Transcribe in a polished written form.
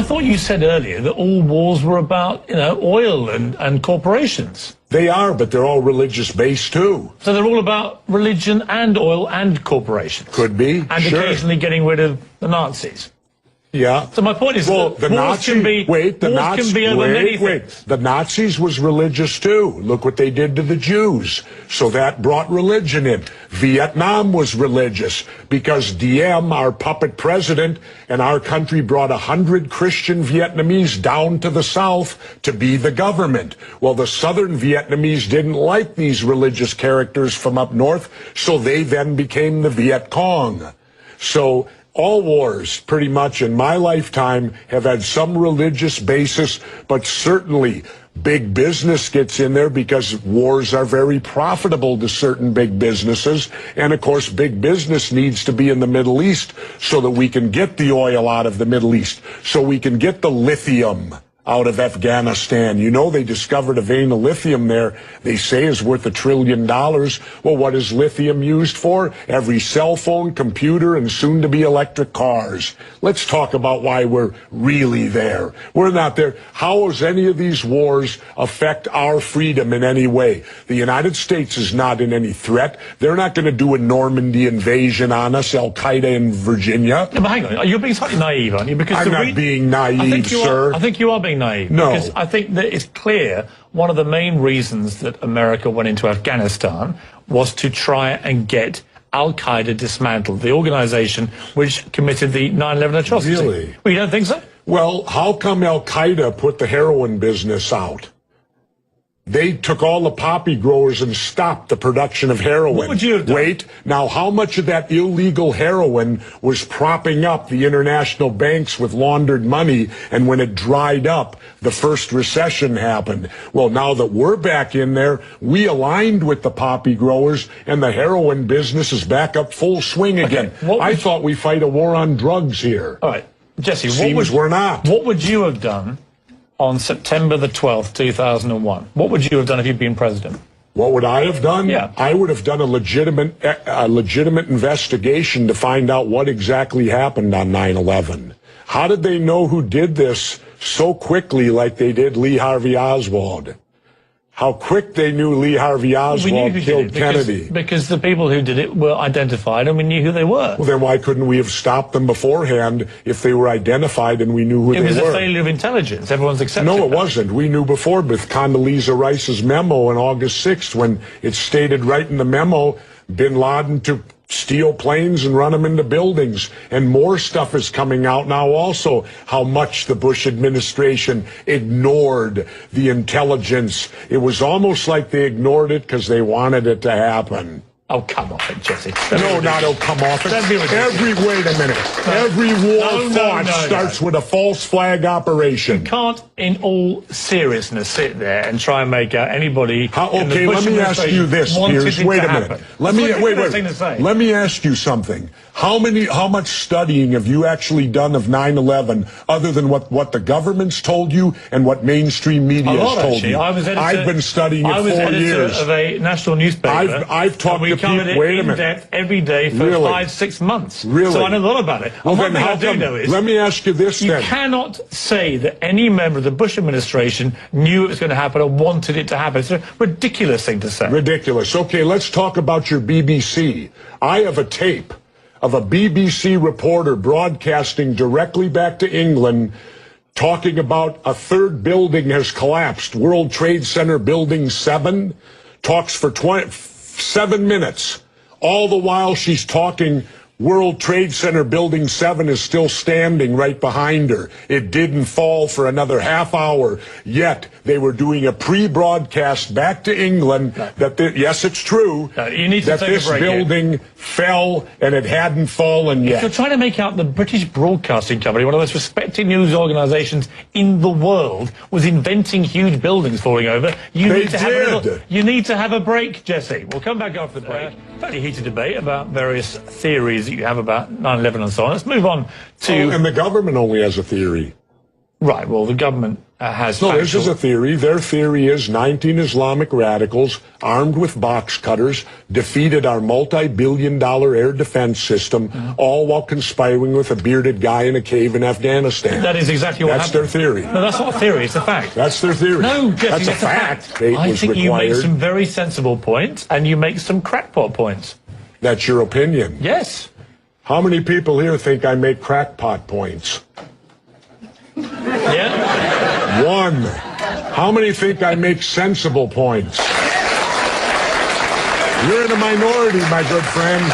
thought you said earlier that all wars were about, oil and corporations. They are, but they're all religious-based too. So they're all about religion and oil and corporations. Could be, and sure. Occasionally getting rid of the Nazis. Yeah. So my point is, well, the Nazis can be over many things. The Nazis was religious too. Look what they did to the Jews. So that brought religion in. Vietnam was religious because Diem, our puppet president, and our country brought 100 Christian Vietnamese down to the south to be the government. Well, the southern Vietnamese didn't like these religious characters from up north, so they then became the Viet Cong. So all wars, pretty much in my lifetime, have had some religious basis, but certainly big business gets in there because wars are very profitable to certain big businesses. And of course, big business needs to be in the Middle East so that we can get the oil out of the Middle East, so we can get the lithium out of Afghanistan. You know, they discovered a vein of lithium there they say is worth $1 trillion. Well, what is lithium used for? Every cell phone, computer, and soon to be electric cars. Let's talk about why we're really there. We're not there. How does any of these wars affect our freedom in any way? The United States is not in any threat. They're not going to do a Normandy invasion on us, Al-Qaeda in Virginia. No, but hang on, you're being slightly naive, aren't you? Because I'm not being naive, sir. I think you are being naive. No. Because I think that it's clear one of the main reasons that America went into Afghanistan was to try and get Al-Qaeda dismantled, the organization which committed the 9/11 atrocity. Really? Well, you don't think so? Well, how come Al-Qaeda put the heroin business out? They took all the poppy growers and stopped the production of heroin. What would you have done? Wait, now how much of that illegal heroin was propping up the international banks with laundered money, and when it dried up, the first recession happened? Well, now that we're back in there, we aligned with the poppy growers, and the heroin business is back up full swing again. I thought we fight a war on drugs here. All right, Jesse, we're not. What would you have done on September the 12th, 2001? What would you have done if you'd been president? What would I have done? Yeah. I would have done a legitimate investigation to find out what exactly happened on 9/11. How did they know who did this so quickly like they did Lee Harvey Oswald? How quick they knew Lee Harvey Oswald killed Kennedy. Because the people who did it were identified and we knew who they were. Well, then why couldn't we have stopped them beforehand if they were identified and we knew who they were? It was a failure of intelligence. Everyone's accepted No, it that. wasn't. We knew before with Condoleezza Rice's memo on August 6th when it stated right in the memo, bin Laden to steal planes and run them into buildings. And more stuff is coming out now also, how much the Bush administration ignored the intelligence. It was almost like they ignored it because they wanted it to happen. Oh, come off it, Jesse. No, not oh, come off it. Wait a minute. Every war fought starts with a false flag operation. You can't, in all seriousness, sit there and try and make out anybody. Okay, let me ask you this, Piers. Wait a minute. Let me ask you something. How much studying have you actually done of 9/11 other than what the government's told you and what mainstream media has told you? I've been studying it 4 years. I was editor of a national newspaper. I've talked to people. Wait a minute. Depth every day for 5-6 months. Really? So I know a lot about it. Well, one thing I do know is, let me ask you this then. You cannot say that any member of the Bush administration knew it was going to happen or wanted it to happen. It's a ridiculous thing to say. Ridiculous. Okay, let's talk about your BBC. I have a tape of a BBC reporter broadcasting directly back to England talking about a third building has collapsed. World Trade Center Building 7 talks for 7 minutes. All the while she's talking, World Trade Center Building 7 is still standing right behind her. It didn't fall for another half hour, yet they were doing a pre-broadcast back to England that, yes, it's true, you need to that this building fell and it hadn't fallen yet. If you're trying to make out the British Broadcasting Company, one of the most respected news organisations in the world, was inventing huge buildings falling over, you need to have a break, Jesse. We'll come back after the break. Fairly heated debate about various theories that you have about 9/11 and so on. Let's move on to... and the government only has a theory. Right, well, the government has... No, this is a theory. Their theory is 19 Islamic radicals armed with box cutters defeated our multi-billion-dollar air defense system, all while conspiring with a bearded guy in a cave in Afghanistan. That is exactly what happened. That's their theory. No, that's not a theory, it's a fact. That's their theory. No, Jesse, that's a fact. I think you make some very sensible points, and you make some crackpot points. That's your opinion? Yes. How many people here think I make crackpot points? Yeah? One. How many think I make sensible points? You're in a minority, my good friend.